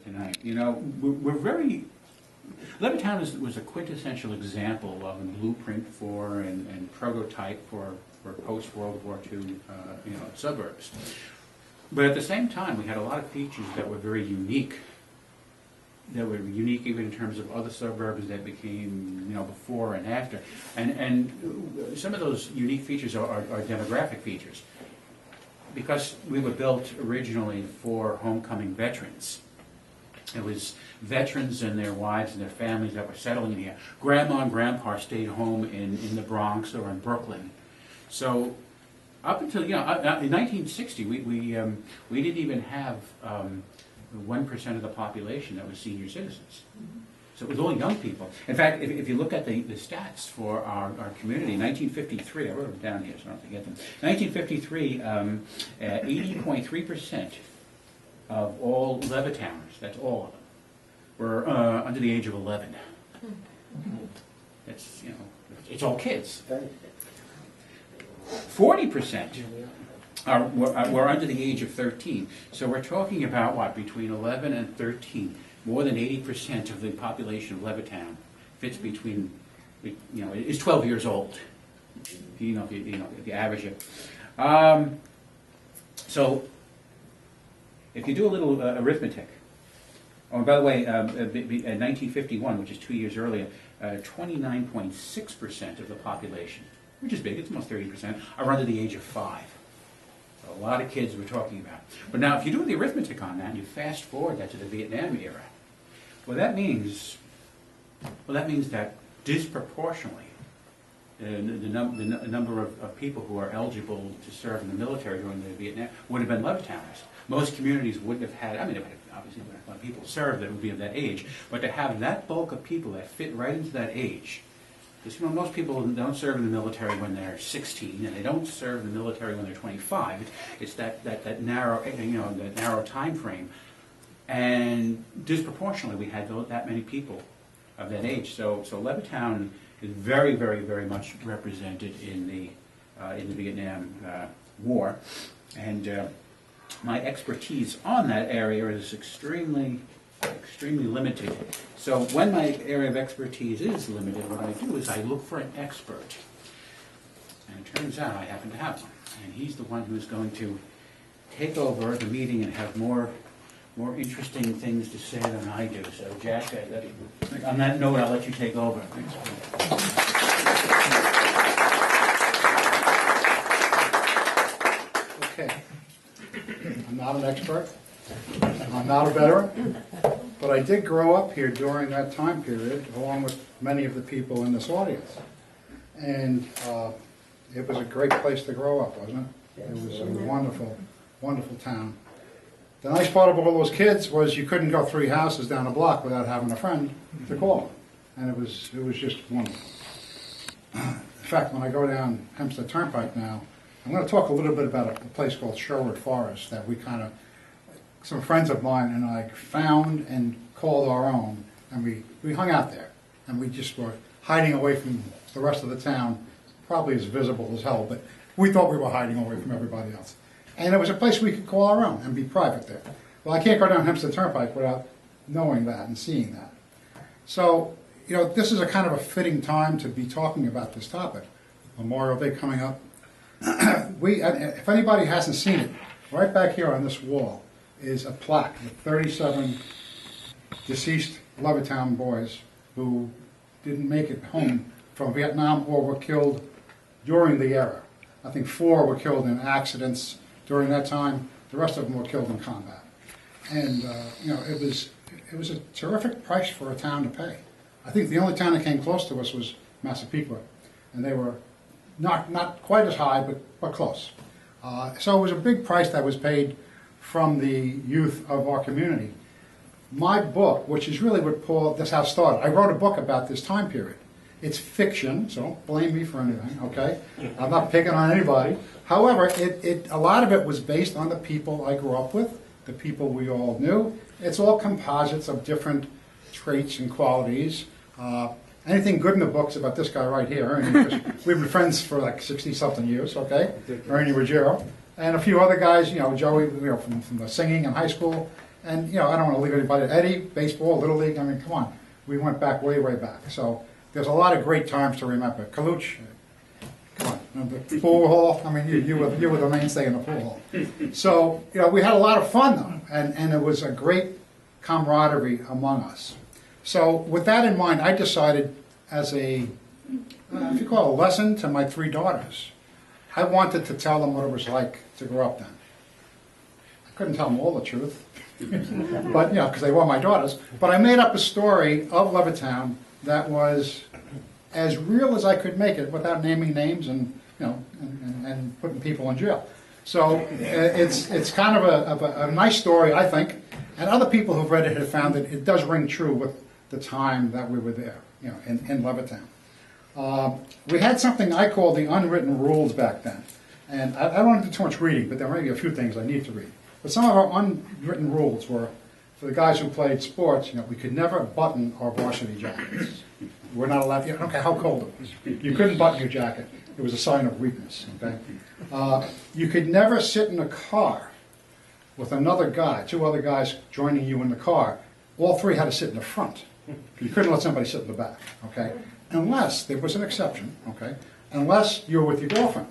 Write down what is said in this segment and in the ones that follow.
tonight. You know, we're very... Levittown was a quintessential example of a blueprint for and prototype for post-World War II suburbs. But at the same time, we had a lot of features that were very unique. That were unique even in terms of other suburbs that became, before and after. And some of those unique features are demographic features. Because we were built originally for homecoming veterans. It was veterans and their wives and their families that were settling in here. Grandma and grandpa stayed home in the Bronx or in Brooklyn. So up until, in 1960, we didn't even have 1% of the population that was senior citizens. So it was all young people. In fact, if you look at the stats for our community, 1953, I wrote them down here so I don't forget them. 1953, 80.3% of all Levittowners, that's all of them, were under the age of 11. That's, it's all kids. 40% were under the age of 13. So we're talking about what, between 11 and 13. More than 80% of the population of Levittown fits between, is 12 years old. If you average it. So if you do a little arithmetic, oh, and by the way, in 1951, which is 2 years earlier, 29.6% of the population, which is big, it's almost 30%, are under the age of 5. So a lot of kids we're talking about. But now, if you do the arithmetic on that, and you fast forward that to the Vietnam era, that means that disproportionately, the number of people who are eligible to serve in the military during the Vietnam would have been Levittowners. Most communities wouldn't have had, obviously a lot of people served that would be of that age, but to have that bulk of people that fit right into that age, because most people don't serve in the military when they're 16, and they don't serve in the military when they're 25. It's that narrow, that narrow time frame, and disproportionately we had that many people of that age. So Levittown is very, very, very much represented in the Vietnam War, and my expertise on that area is extremely limited. So when my area of expertise is limited, what I do is I look for an expert. And it turns out I happen to have one. And he's the one who's going to take over the meeting and have more interesting things to say than I do. So Jack, on that note, I'll let you take over. Thanks. Okay. I'm not an expert. I'm not a veteran, but I did grow up here during that time period, along with many of the people in this audience. And it was a great place to grow up, wasn't it? It was a wonderful, wonderful town. The nice part of all those kids was you couldn't go 3 houses down a block without having a friend to call. And it was just wonderful. In fact, when I go down Hempstead Turnpike now, I'm going to talk a little bit about a place called Sherwood Forest that some friends of mine and I found and called our own, and we hung out there, and we just were hiding away from the rest of the town, probably as visible as hell, but we thought we were hiding away from everybody else. And it was a place we could call our own and be private there. Well, I can't go down Hempstead Turnpike without knowing that and seeing that. So, this is a kind of a fitting time to be talking about this topic. Memorial Day coming up. If anybody hasn't seen it, right back here on this wall is a plaque with 37 deceased Levittown boys who didn't make it home from Vietnam or were killed during the era. I think 4 were killed in accidents during that time. The rest of them were killed in combat. And it was a terrific price for a town to pay. I think the only town that came close to us was Massapequa, and they were not quite as high, but close. So it was a big price that was paid from the youth of our community. My book, which is really what this house started, I wrote a book about this time period. It's fiction, so don't blame me for anything, okay? I'm not picking on anybody. However, a lot of it was based on the people I grew up with, the people we all knew. It's all composites of different traits and qualities. Anything good in the books about this guy right here, Ernie, we've been friends for like 60-something years, okay? Ernie Ruggiero. And a few other guys, Joey, from the singing in high school. And, I don't want to leave anybody, Eddie, baseball, Little League, I mean, come on. We went back way, way back. So there's a lot of great times to remember. Kaluch, come on, the pool hall, I mean, you were the mainstay in the pool hall. So, we had a lot of fun, though, and it was a great camaraderie among us. So with that in mind, I decided as a, if you call it a lesson to my 3 daughters, I wanted to tell them what it was like to grow up then. I couldn't tell them all the truth, but because they were my daughters. But I made up a story of Levittown that was as real as I could make it without naming names and and putting people in jail. So it's kind of a nice story, I think. And other people who've read it have found that it does ring true with the time that we were there, in Levittown. We had something I call the unwritten rules back then. And I don't want to do too much reading, but there may be a few things I need to read. But some of our unwritten rules were, for the guys who played sports, we could never button our varsity jackets. We're not allowed to, I don't care how cold it was. You couldn't button your jacket. It was a sign of weakness, okay? You could never sit in a car with another guy, 2 other guys joining you in the car. All 3 had to sit in the front. You couldn't let somebody sit in the back, okay? Unless, there was an exception, okay? Unless you were with your girlfriend.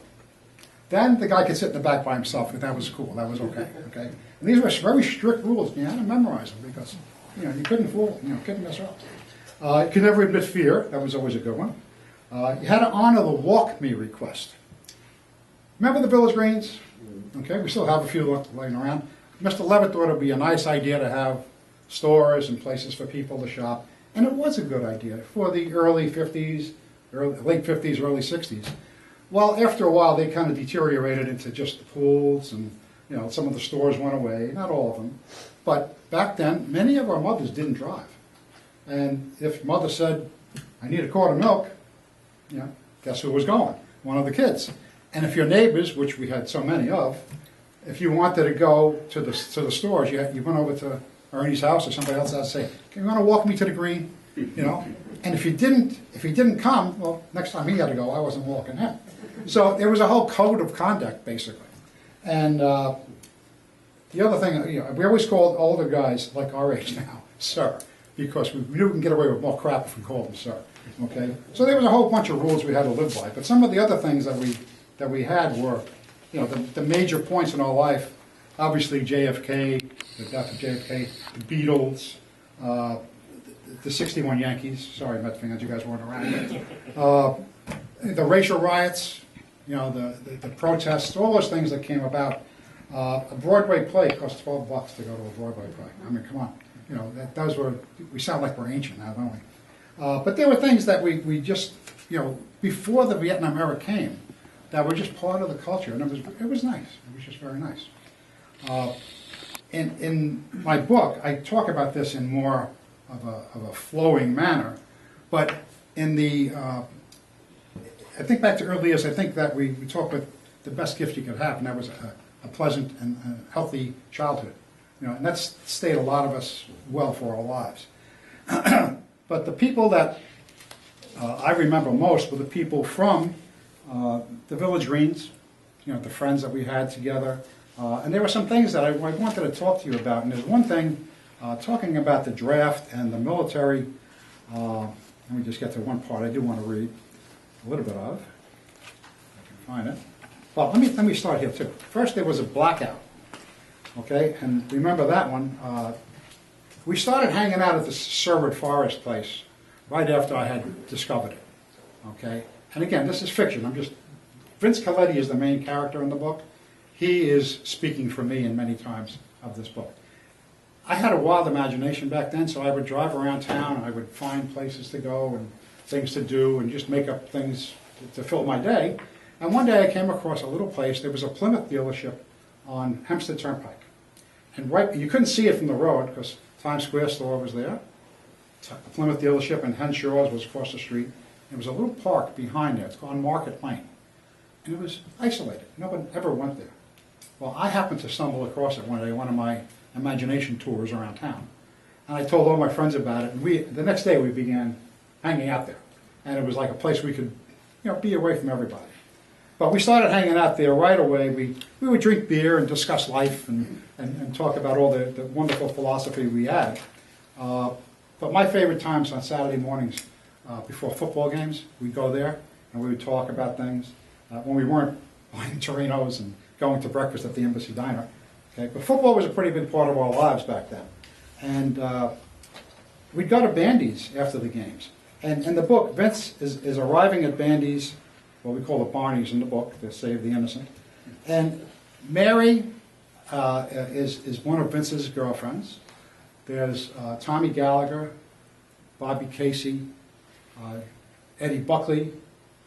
Then the guy could sit in the back by himself, if that was cool, that was okay, okay? And these were very strict rules, you had to memorize them because, you couldn't fool, couldn't mess up. You could never admit fear, that was always a good one. You had to honor the walk me request. Remember the Village Greens? Okay, we still have a few laying around. Mr. Levitt thought it would be a nice idea to have stores and places for people to shop. And it was a good idea for the early 50s, late 50s, early 60s. Well, after a while, they kind of deteriorated into just the pools and, some of the stores went away, not all of them. But back then, many of our mothers didn't drive. And if mother said, I need a quart of milk, guess who was going? One of the kids. And if your neighbors, which we had so many of, if you wanted to go to the stores, you went over to Ernie's house or somebody else's house and say, "Can you want to walk me to the green?" And if he didn't come, well, next time he had to go, I wasn't walking him. So there was a whole code of conduct, basically. And the other thing, we always called older guys, like our age now, sir, because we knew we can get away with more crap if we called them sir. Okay? So there was a whole bunch of rules we had to live by. But some of the other things that we had were, the major points in our life. Obviously, JFK, the death of JFK, the Beatles, the '61 Yankees. Sorry, Met fans, you guys weren't around. The racial riots, the protests, all those things that came about. A Broadway play cost $12 to go to a Broadway play. I mean, come on. Those were, we sound like we're ancient now, don't we? But there were things that we just, before the Vietnam era came, that were just part of the culture, and it was nice. It was just very nice. In my book, I talk about this in more of a flowing manner, but in the, I think back to early years, I think that we talk with the best gift you could have, and that was a pleasant and healthy childhood. And that's stayed a lot of us well for our lives. But the people that I remember most were the people from the Village Greens, the friends that we had together. And there were some things that I wanted to talk to you about. And there's one thing, talking about the draft and the military. Let me just get to one part I do want to read a little bit of. If I can find it. Well, let me start here too. First, there was a blackout. Okay, and remember that one. We started hanging out at the Sherwood Forest place right after I had discovered it. Okay, and again, this is fiction. Vince Coletti is the main character in the book. He is speaking for me in many times of this book. I had a wild imagination back then, so I would drive around town and I would find places to go and things to do and just make up things to fill my day. And one day I came across a little place. There was a Plymouth dealership on Hempstead Turnpike. And you couldn't see it from the road because Times Square store was there. The Plymouth dealership and Henshaw's was across the street. There was a little park behind there. It's called Market Lane. And it was isolated. No one ever went there. Well, I happened to stumble across it one day, one of my imagination tours around town. And I told all my friends about it. And the next day we began hanging out there. And it was like a place we could, be away from everybody. But we started hanging out there right away. We would drink beer and discuss life and talk about all the wonderful philosophy we had. But my favorite times on Saturday mornings before football games, we'd go there and we would talk about things when we weren't buying Torinos and going to breakfast at the Embassy Diner. Okay? But football was a pretty big part of our lives back then. And we'd go to Bandy's after the games. And in the book, Vince is arriving at Bandy's, what we call the Barneys in the book, to save the innocent. And Mary is one of Vince's girlfriends. There's Tommy Gallagher, Bobby Casey, Eddie Buckley,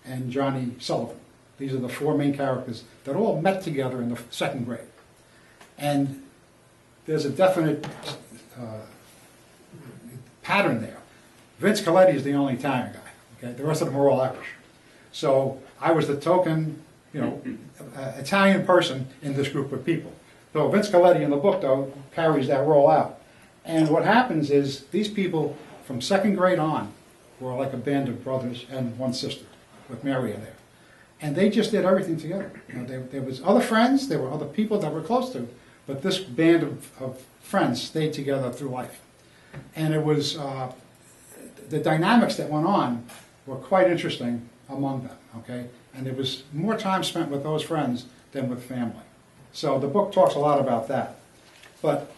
and Johnny Sullivan. These are the four main characters that all met together in the second grade. And there's a definite pattern there. Vince Coletti is the only Italian guy. Okay? The rest of them are all Irish. So I was the token, Italian person in this group of people. So Vince Coletti in the book, though, carries that role out. And what happens is these people from second grade on were like a band of brothers and one sister with Mary in there. And they just did everything together. There was other friends, there were other people that were close to, but this band of friends stayed together through life. And it was, the dynamics that went on were quite interesting among them, okay? And there was more time spent with those friends than with family. So the book talks a lot about that. But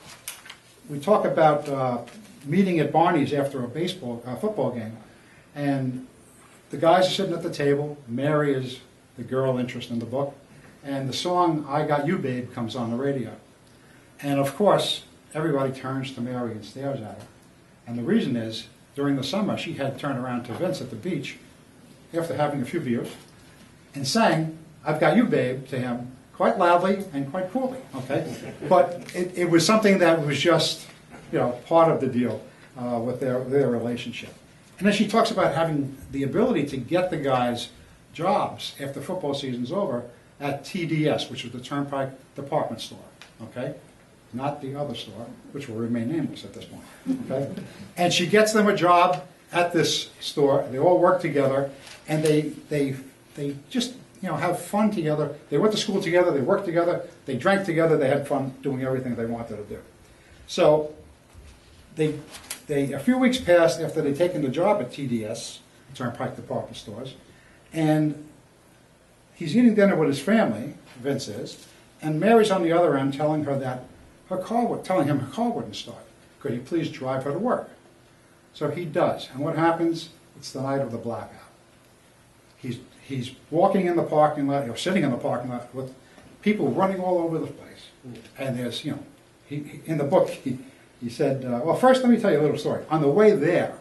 we talk about meeting at Barney's after a football game, and the guys are sitting at the table. Mary is the girl interest in the book, and the song "I Got You, Babe" comes on the radio. And of course, everybody turns to Mary and stares at her. And the reason is, during the summer, she had turned around to Vince at the beach after having a few beers and sang "I've Got You, Babe" to him quite loudly and quite coolly, okay? But it was something that was just, part of the deal with their relationship. And then she talks about having the ability to get the guys jobs after football season's over at TDS, which is the Turnpike Department Store, okay? Not the other store, which will remain nameless at this point, okay? And she gets them a job at this store. They all work together, and they just have fun together. They went to school together, they worked together, they drank together, they had fun doing everything they wanted to do. So a few weeks passed after they'd taken the job at TDS, Turnpike Department Stores, and he's eating dinner with his family, Vince is, and Mary's on the other end telling him her car wouldn't start. Could he please drive her to work? So he does, and what happens? It's the night of the blackout. He's walking in the parking lot, or sitting in the parking lot with people running all over the place. And there's, in the book, he said, well, first let me tell you a little story. On the way there,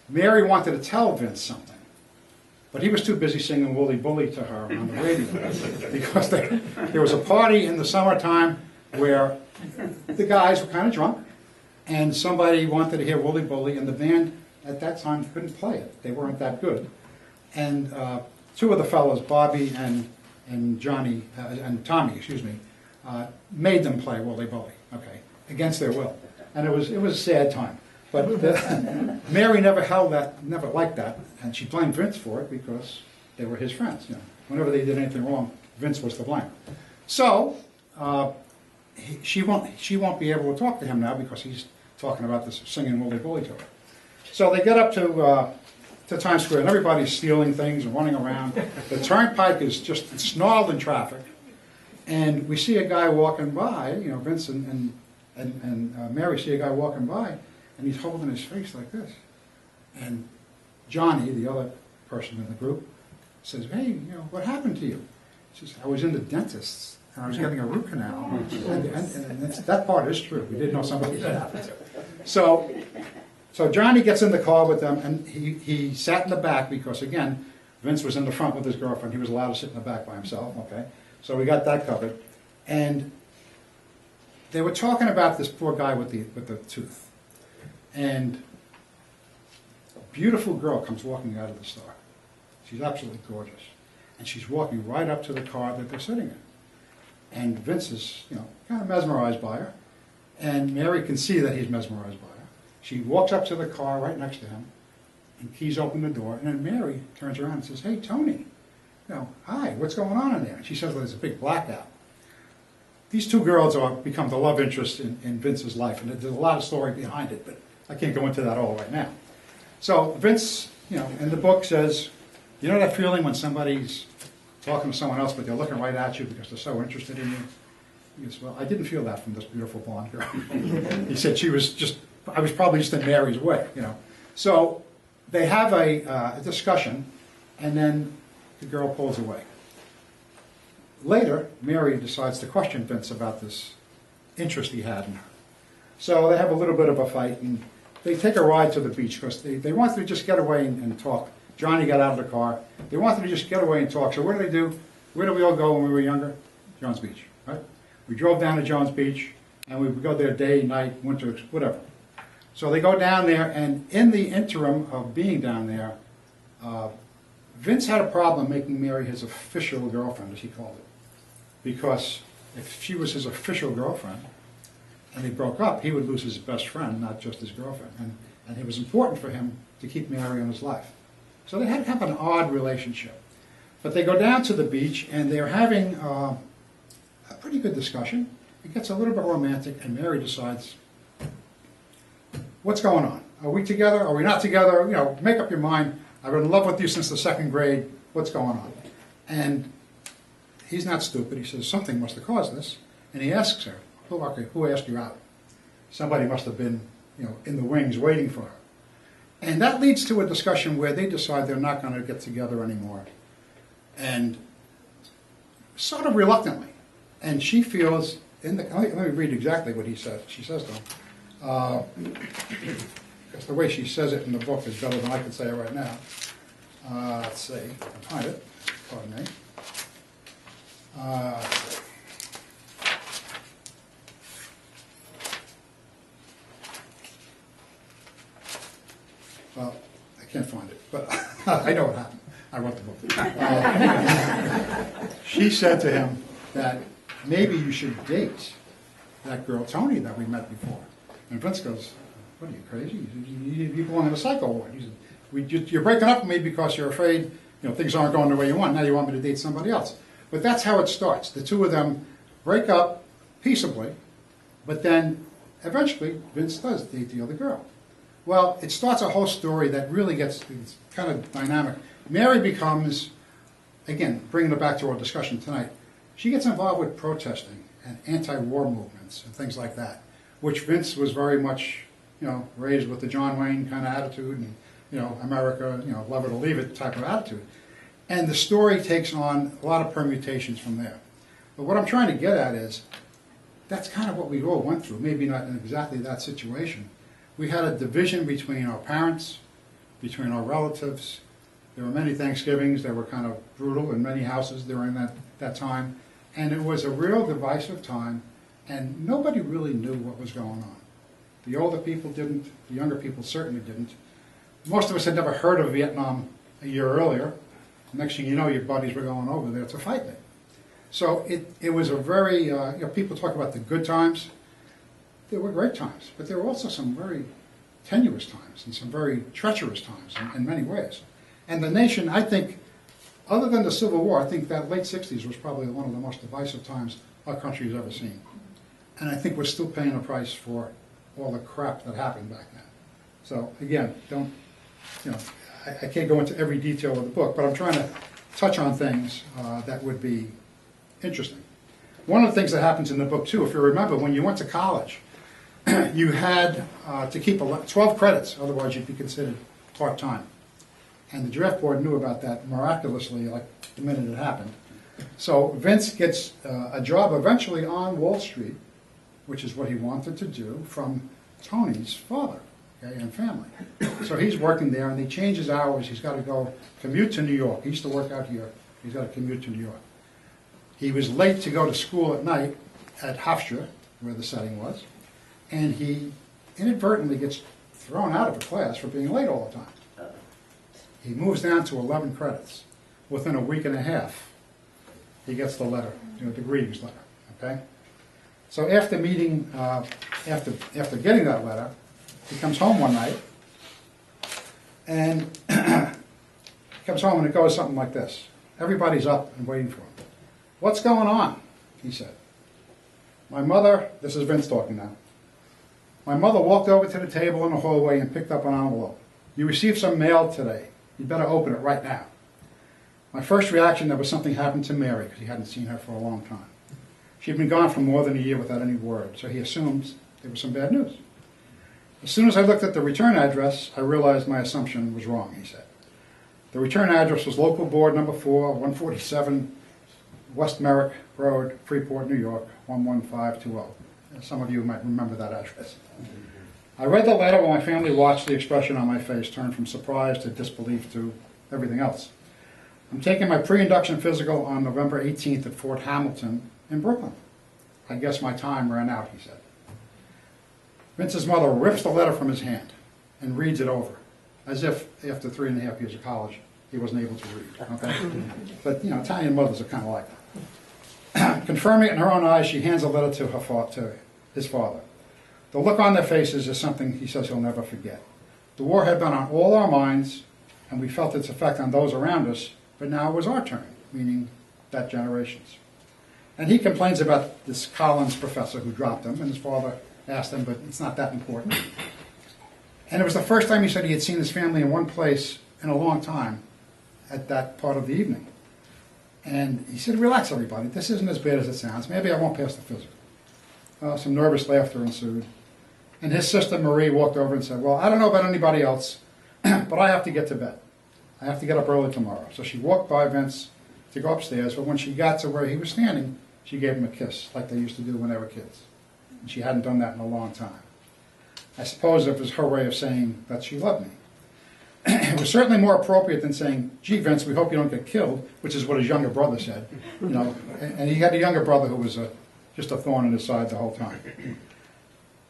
Mary wanted to tell Vince something, but he was too busy singing Wooly Bully to her on the radio because there was a party in the summertime where the guys were kind of drunk, and somebody wanted to hear Wooly Bully, and the band at that time couldn't play it. They weren't that good. And two of the fellows, Bobby and Johnny, and Tommy, made them play Wooly Bully, okay, against their will. And it was a sad time. But Mary never liked that, and she blamed Vince for it because they were his friends. Whenever they did anything wrong, Vince was to blame. So she won't be able to talk to him now because he's talking about this singing Wooly Bully to her. So they get up to Times Square, and everybody's stealing things and running around. The Turnpike is just snarled in traffic, and we see a guy walking by. Vince and Mary see a guy walking by, and he's holding his face like this. And Johnny, the other person in the group, says, "Hey, what happened to you?" He says, "I was in the dentist's, and I was getting a root canal." And that part is true. We didn't know somebody that happened to. So Johnny gets in the car with them, and he sat in the back because, again, Vince was in the front with his girlfriend. He was allowed to sit in the back by himself, okay? So we got that covered. And they were talking about this poor guy with the tooth. And a beautiful girl comes walking out of the store. She's absolutely gorgeous. And she's walking right up to the car that they're sitting in. And Vince is, kind of mesmerized by her. And Mary can see that he's mesmerized by her. She walks up to the car right next to him and keys open the door. And then Mary turns around and says, "Hey, Tony, hi, what's going on in there? And she says, well, there's a big blackout. These two girls become the love interest in Vince's life, and there's a lot of story behind it, but I can't go into that all right now. So Vince, in the book says, you know that feeling when somebody's talking to someone else, but they're looking right at you because they're so interested in you? He goes, well, I didn't feel that from this beautiful blonde girl. He said I was probably just in Mary's way, So they have a discussion, and then the girl pulls away. Later, Mary decides to question Vince about this interest he had in her. So they have a little bit of a fight, and they take a ride to the beach because they wanted to just get away and talk. Johnny got out of the car. They wanted to just get away and talk. So what do? Where did we all go when we were younger? Jones Beach, right? We drove down to Jones Beach, and we would go there day, night, winter, whatever. So they go down there, and in the interim of being down there, Vince had a problem making Mary his official girlfriend, as he called it. Because if she was his official girlfriend, and they broke up, he would lose his best friend, not just his girlfriend. And it was important for him to keep Mary in his life. So they had to have an odd relationship. But they go down to the beach, and they're having a pretty good discussion. It gets a little bit romantic, and Mary decides, what's going on? Are we together? Are we not together? Make up your mind. I've been in love with you since the second grade. What's going on? And he's not stupid. He says, something must have caused this. And he asks her, who asked you out? Somebody must have been, in the wings waiting for her. And that leads to a discussion where they decide they're not going to get together anymore. And sort of reluctantly. And she feels, let me read exactly what she says to him. Because the way she says it in the book is better than I can say it right now. Let's see, I'll find it, pardon me. Let's see. Well, I can't find it, but I know what happened. I wrote the book. She said to him that maybe you should date that girl, Tony, that we met before. And Vince goes, what are you, crazy? You belong in a psycho ward. He said, you're breaking up with me because you're afraid things aren't going the way you want. Now you want me to date somebody else. But that's how it starts. The two of them break up peaceably, but then eventually Vince does date the other girl. Well, it starts a whole story that really gets kind of dynamic. Mary becomes, again, bringing it back to our discussion tonight, she gets involved with protesting and anti-war movements and things like that, which Vince was very much, raised with the John Wayne kind of attitude and, America, love it or leave it type of attitude. And the story takes on a lot of permutations from there. But what I'm trying to get at is, that's kind of what we all went through, maybe not in exactly that situation. We had a division between our parents, between our relatives. There were many Thanksgivings that were kind of brutal in many houses during that time. And it was a real divisive time, and nobody really knew what was going on. The older people didn't, the younger people certainly didn't. Most of us had never heard of Vietnam a year earlier. Next thing you know, your buddies were going over there to fight there. So it was a very, people talk about the good times. There were great times, but there were also some very tenuous times and some very treacherous times in many ways. And the nation, I think, other than the Civil War, I think that late 60s was probably one of the most divisive times our country has ever seen. And I think we're still paying a price for all the crap that happened back then. So again, I can't go into every detail of the book, but I'm trying to touch on things that would be interesting. One of the things that happens in the book, too, if you remember, when you went to college, you had to keep 12 credits, otherwise you'd be considered part-time. And the draft board knew about that miraculously, like the minute it happened. So Vince gets a job eventually on Wall Street, which is what he wanted to do, from Tony's father, okay, and family. So he's working there, and they change his hours. He's got to go commute to New York. He used to work out here. He's got to commute to New York. He was late to go to school at night at Hofstra, where the setting was, and he inadvertently gets thrown out of a class for being late all the time. He moves down to 11 credits. Within a week and a half, he gets the letter, the greetings letter, okay? So after meeting, after getting that letter, he comes home one night, and he comes home and it goes something like this. Everybody's up and waiting for him. "What's going on?" he said. "My mother," this is Vince talking now, "my mother walked over to the table in the hallway and picked up an envelope. You received some mail today. You'd better open it right now." My first reaction, there was something happened to Mary, because he hadn't seen her for a long time. She'd been gone for more than a year without any word, so he assumes there was some bad news. "As soon as I looked at the return address, I realized my assumption was wrong," he said. The return address was Local Board Number 4, 147 West Merrick Road, Freeport, New York, 11520. Some of you might remember that address. I read the letter while my family watched. The expression on my face turn from surprise to disbelief to everything else. "I'm taking my pre-induction physical on November 18th at Fort Hamilton in Brooklyn. I guess my time ran out," he said. Vince's mother rips the letter from his hand and reads it over, as if after 3.5 years of college he wasn't able to read. Okay? But, you know, Italian mothers are kind of like that. Confirming it in her own eyes, she hands the letter to his father. The look on their faces is something he says he'll never forget. The war had been on all our minds, and we felt its effect on those around us, but now it was our turn, meaning that generation's. And he complains about this Collins professor who dropped him, and his father asked him, but it's not that important. And it was the first time he said he had seen his family in one place in a long time at that part of the evening. And he said, "Relax, everybody. This isn't as bad as it sounds. Maybe I won't pass the physical." Some nervous laughter ensued. And his sister Marie walked over and said, "Well, I don't know about anybody else, but I have to get to bed. I have to get up early tomorrow." So she walked by Vince to go upstairs, but when she got to where he was standing, she gave him a kiss, like they used to do when they were kids. And she hadn't done that in a long time. I suppose it was her way of saying that she loved me. It was certainly more appropriate than saying, "Gee, Vince, we hope you don't get killed," which is what his younger brother said. You know, and he had a younger brother who was just a thorn in his side the whole time.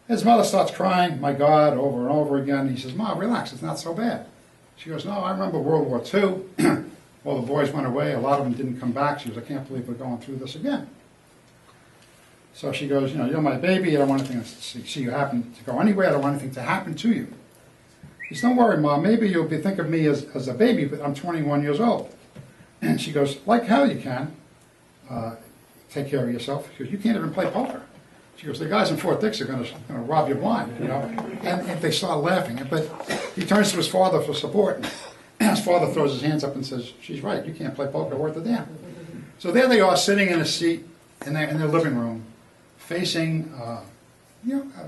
His mother starts crying, "My God," over and over again. He says, "Mom, relax, it's not so bad." She goes, "No, I remember World War II. All the boys went away, a lot of them didn't come back." She goes, "I can't believe we're going through this again." So she goes, "You're my baby, I don't want anything to see you happen to go anywhere, I don't want anything to happen to you." He says, "Don't worry, Mom, maybe you'll think of me as a baby, but I'm 21 years old. And she goes, "Like hell you can. Take care of yourself." She goes, "You can't even play poker." She goes, "The guys in Fort Dix are going to rob you blind," And they start laughing. But he turns to his father for support. And his father throws his hands up and says, "She's right, you can't play poker worth a damn." So there they are sitting in a seat in their living room, facing a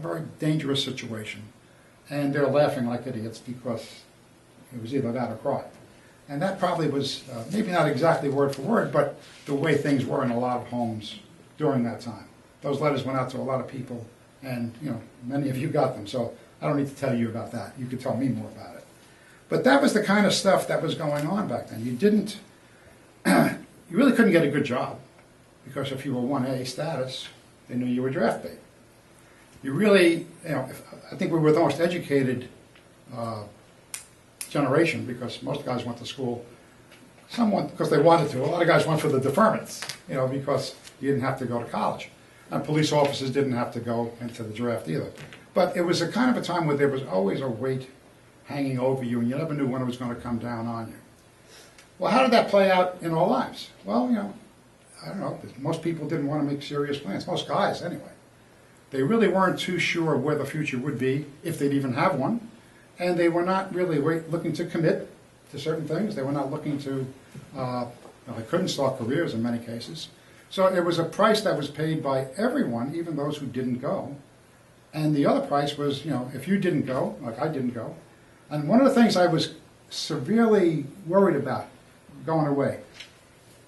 very dangerous situation. And they're laughing like idiots because it was either that or cry. And that probably was, maybe not exactly word for word, but the way things were in a lot of homes during that time. Those letters went out to a lot of people, and many of you got them, so I don't need to tell you about that. You could tell me more about it. But that was the kind of stuff that was going on back then. You really couldn't get a good job, because if you were 1A status, they knew you were draft bait. You really, I think we were the most educated generation, because most guys went to school, because they wanted to. A lot of guys went for the deferments, because you didn't have to go to college. And police officers didn't have to go into the draft either. But it was a kind of a time where there was always a weight hanging over you, and you never knew when it was going to come down on you. Well, how did that play out in our lives? Well, I don't know. Most people didn't want to make serious plans. Most guys, anyway. They really weren't too sure where the future would be, if they'd even have one. And they were not really looking to commit to certain things. They were not looking to, they couldn't start careers in many cases. So it was a price that was paid by everyone, even those who didn't go. And the other price was, if you didn't go, like I didn't go. And one of the things I was severely worried about going away,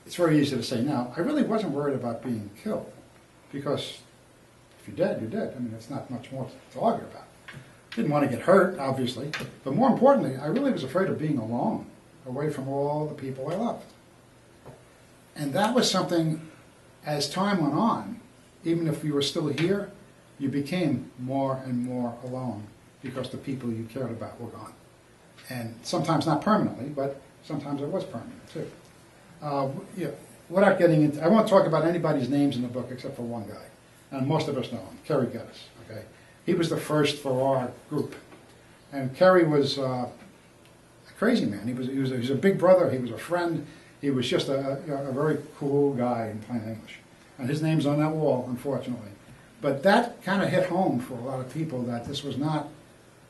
it's very easy to say now, I really wasn't worried about being killed. Because if you're dead, you're dead. I mean, it's not much more to argue about. Didn't want to get hurt, obviously. But more importantly, I really was afraid of being alone, away from all the people I loved. And that was something, as time went on, even if you were still here, you became more and more alone because the people you cared about were gone. And sometimes not permanently, but sometimes it was permanent too. Without getting into, I won't talk about anybody's names in the book except for one guy, and most of us know him, Kerry Geddes. Okay, he was the first for our group, and Kerry was a crazy man. He was a big brother. He was a friend. He was just a very cool guy in plain English. And his name's on that wall, unfortunately. But that kind of hit home for a lot of people that this was not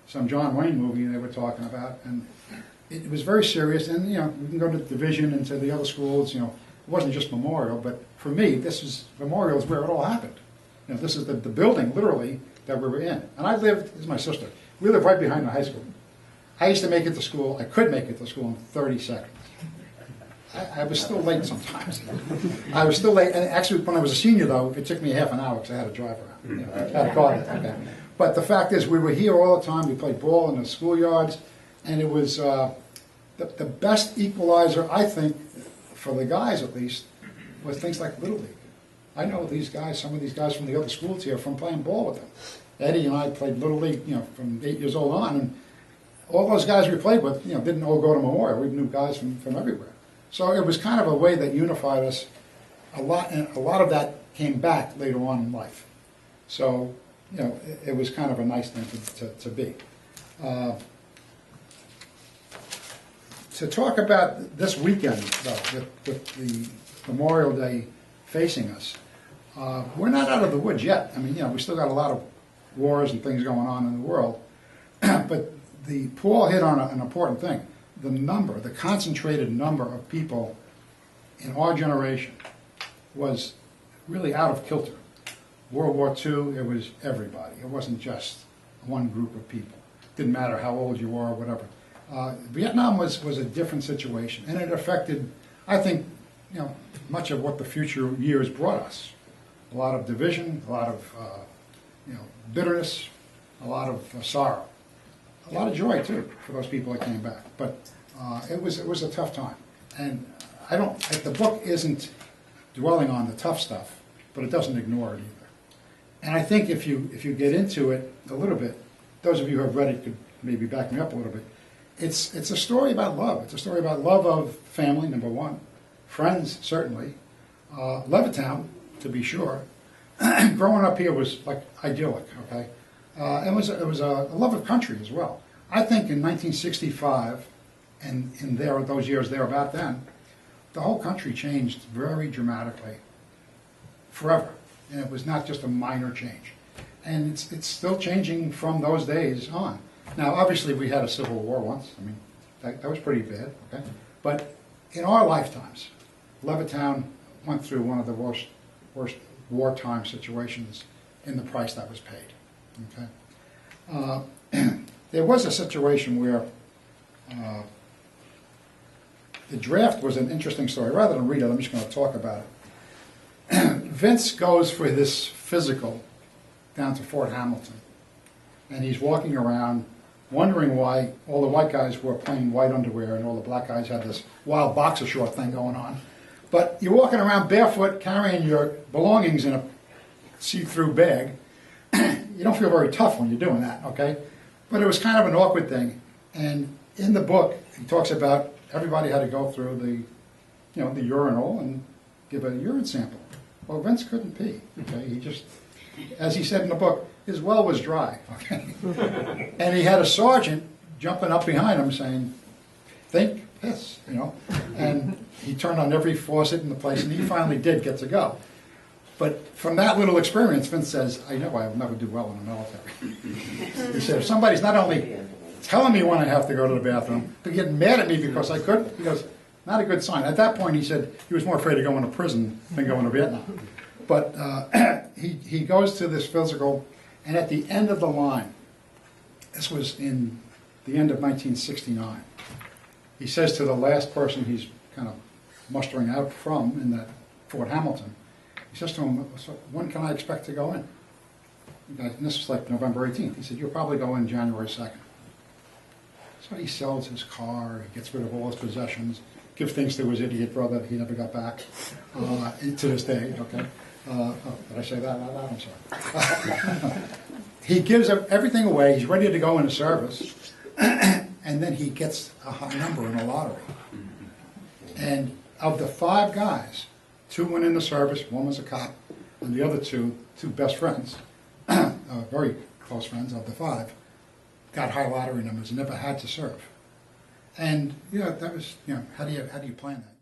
some John Wayne movie they were talking about. And it was very serious. And, you know, we can go to Division and to the other schools, you know, it wasn't just Memorial, but for me, Memorial is where it all happened. You know, this is the building, literally, that we were in. And I lived, this is my sister, we lived right behind the high school. I used to make it to school, I could make it to school in 30 seconds. I was still late sometimes. I was still late, and actually when I was a senior though, it took me half an hour because I had to drive around. You know, I had a car then, okay. But the fact is, we were here all the time, we played ball in the schoolyards, and it was the best equalizer, I think, for the guys at least, was things like Little League. I know these guys, some of these guys from the other schools here, from playing ball with them. Eddie and I played Little League, you know, from 8 years old on, and all those guys we played with, you know, didn't all go to Memorial. We knew guys from everywhere. So it was kind of a way that unified us a lot, and a lot of that came back later on in life. So, you know, it was kind of a nice thing to be. To talk about this weekend, though, with the Memorial Day facing us, we're not out of the woods yet. I mean, you know, we still got a lot of wars and things going on in the world, but Paul hit on an important thing. The concentrated number of people in our generation was really out of kilter. World War II, it was everybody. It wasn't just one group of people. Didn't matter how old you were or whatever. Vietnam was a different situation, and it affected, I think, you know, much of what the future years brought us. A lot of division, a lot of you know, bitterness, a lot of sorrow. A lot of joy, too, for those people that came back. But it was a tough time. And the book isn't dwelling on the tough stuff, but it doesn't ignore it either. And I think if you get into it a little bit, those of you who have read it could maybe back me up a little bit. It's a story about love. It's a story about love of family, number one. Friends, certainly. Levittown, to be sure. Growing up here was like idyllic, okay? It was a love of country as well. I think in 1965, and in those years there about then, the whole country changed very dramatically, forever. And it was not just a minor change. And it's still changing from those days on. Now, obviously, we had a civil war once. I mean, that was pretty bad, okay? But in our lifetimes, Levittown went through one of the worst wartime situations in the price that was paid, okay? There was a situation where the draft was an interesting story. Rather than read it, I'm just going to talk about it. Vince goes for this physical down to Fort Hamilton, and he's walking around wondering why all the white guys were plain white underwear and all the black guys had this wild boxer short thing going on. But you're walking around barefoot carrying your belongings in a see-through bag. You don't feel very tough when you're doing that, okay? But it was kind of an awkward thing. And in the book, he talks about everybody had to go through the urinal and give a urine sample. Well, Vince couldn't pee, okay? He just, as he said in the book, his well was dry, okay? And he had a sergeant jumping up behind him saying, think piss, you know? And he turned on every faucet in the place, and he finally did get to go. But from that little experience, Vince says, I know I will never do well in the military. He said, if somebody's not only telling me when I have to go to the bathroom, but getting mad at me because I couldn't, he goes, not a good sign. At that point, he said he was more afraid of going to prison than going to Vietnam. But he goes to this physical, and at the end of the line, this was in the end of 1969, he says to the last person he's kind of mustering out from in that Fort Hamilton, he says to him, so when can I expect to go in? And this was like November 18th. He said, you'll probably go in January 2nd. So he sells his car, he gets rid of all his possessions, gives things to his idiot brother that he never got back, to this day, okay? Did I say that out loud? I'm sorry. He gives everything away, he's ready to go into service, and then he gets a high number in the lottery. And of the 5 guys, 2 went into service, 1 was a cop, and the other two best friends, very close friends of the 5, got high lottery numbers and never had to serve. And, that was, how do you plan that?